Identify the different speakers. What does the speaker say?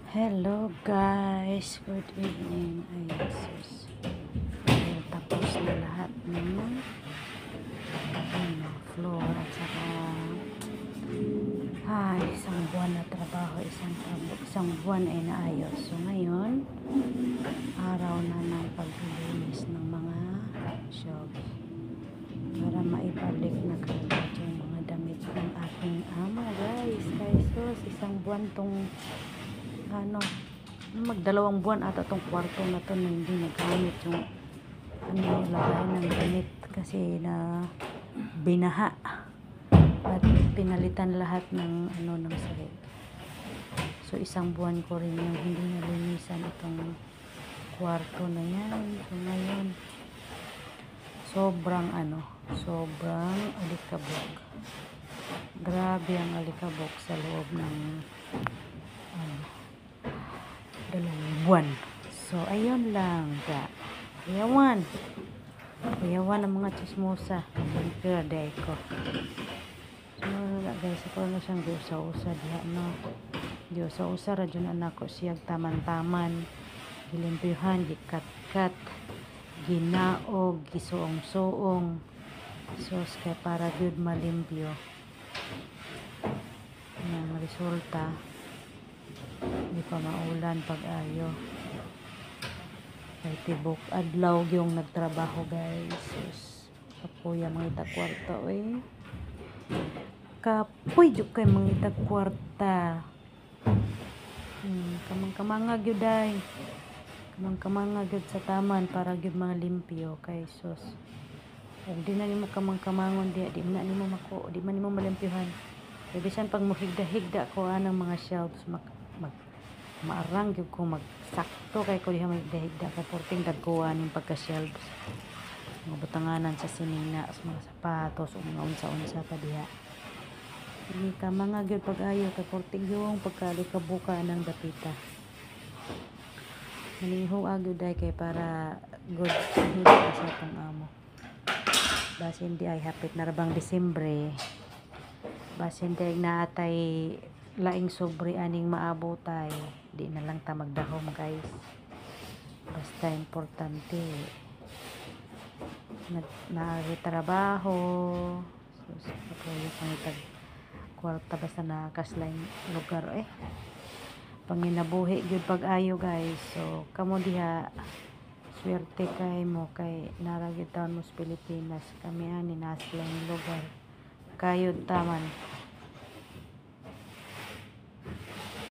Speaker 1: Hello guys, good evening. Ay, sus. Ay, tapos na lahat ng floor at saka isang buwan na trabaho, isang buwan ay naayos. So ngayon, araw na ng paglilinis ng mga shelves para maibalik na kagad yung mga damit ng aking ama guys. Kaya sus, isang buwan tong magdalawang buwan ata tong kwarto na to na hindi nagamit yung lagay ng damit kasi na binaha at pinalitan lahat ng ng sahig. So isang buwan ko rin yung hindi nalinisan itong kwarto na yan. So ngayon sobrang alikabok. Grabe ang alikabok sa loob ng dalawang buwan. So ayun lang ka. Kuyawan ang mga chismosa. Bunker day ko. So guys, ako na siyang giusa-usa diha no. Giusa-usa ra jud anak ko siyang taman-taman. Gilimpyuhan, gikat-kat, ginaog, gisuong-suong. Sos kay para gud malimpyo. Ang resulta di pa maulan pag-ayo. Kay tibok adlaw yung nagtrabaho guys. Sus, kapoy mga ita kwarta kapoy jud kay mga ita kwarta. Kamang-kamanga gyud ay. Kamang-kamanga gyud sa taman para gyud mga limpyo kay sus. Kung di na nimo kamang-kamangon di man nimo malimpyuhan. Kaya bisan pag mohigda-higda ko anang mga shelves maarang gyud ko magsakto kay ko diha mahigda-higda kay porting dagkuan yung pagka-shelves. Mga butanganan sa sinina, sa mga sapatos o mga unsa-unsa pa diha. Hindi ka mga gyud pag-ayo kay porting yung pagkalikabuka ng dapita. Maniho agyo day kay para good hila sa atong amo. Basin di ay hapit na rabang Disyembre. Basin di naatay laing sobre aning maabotay. Di na lang ta magdahom guys. Basta importante trabaho. So patuloy pangitag kwarta basta nakaslaing lugar panginabuhi gyud pag-ayo guys. So kamo diha swerte kay mo kay nara gyud taon mo sa Pilipinas. Kami ani naslaing lugar kayod taman.